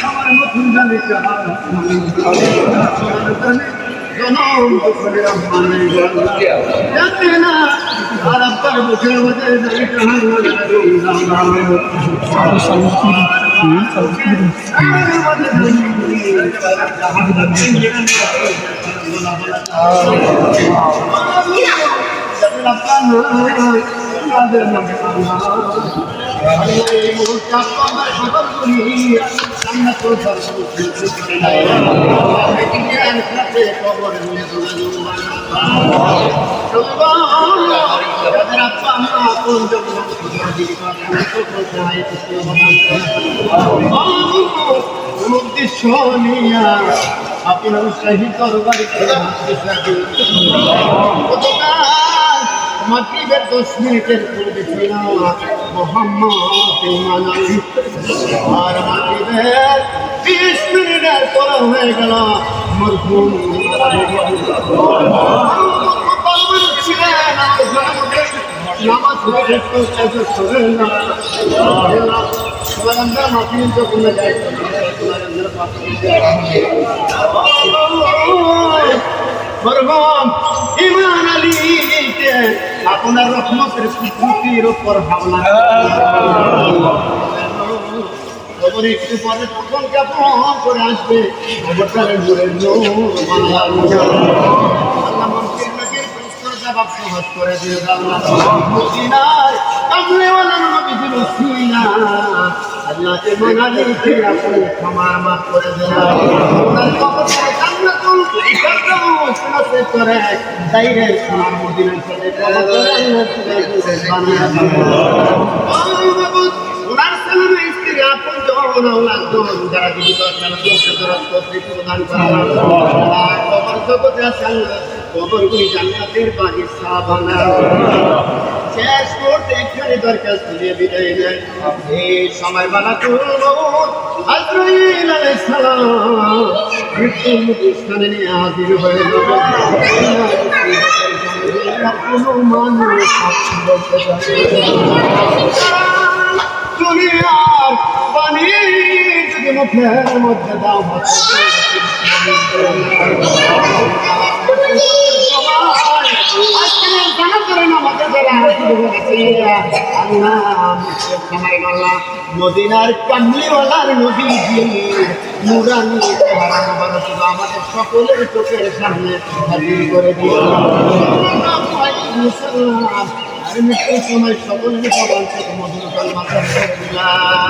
আমার নতুন জানি জনম করে রহমানে জানে না আর আপনার মুখের মধ্যে জানি উদ্দেশ্য নিয়া আপনার উৎসাহী তরবারিতে মাগরিবের 10 মিনিটের পূর্বে ছিল মোহাম্মদ ইমানালি আর মাগরিবের 20 মিনিটের পর হয়ে গেল মরহুম নামাজ ইমান আলীকে আপনার রহমতের কুকুরের উপর হামলা খবর একটু পরে তখন কেমন করে আসবে খবরটারে ঘুরে আল্লাহ মন্ত্রীর নাকি জবাব সহজ করে দিয়ে মদিনার কামলেওয়ালা নবী ছিল শুইনা আল্লাহকে মানালে আপনি ক্ষমা মাফ করে দেন ওনার কবরে জান্নাতুল ফিরদাউস নসিব করে দাইরে সোনার মদিনার সাথে কবরে আল্লাহ ওনার সালামে স্ত্রী আপন জন আওলাদ জন যারা জীবিত আছেন দোষ করতে প্রদান করা কবর জগতে আছেন কবরগুলি জান্নাতের বাগিচা বানাও শেষ করতে এখানে দরখাস্ত দিয়ে বিদায় নেয় এই সময় বানাতুল মউত আজরাইল আলাইহিস সালাম মৃত্যুর মুখস্থানে নিয়ে হাজির হয়ে যাবে কোনো মানুষ বলতে পারে দুনিয়ার পানি যদি মুখের মধ্যে দাও মদিনার কামলিওয়ালার নবীজি নুরানি চেহারা মোবারক আমাদের সকলের চোখের সামনে হাজির করে দিও আর মৃত্যুর সময় সকলের সবার থেকে মধুর কলমা করে দিলাম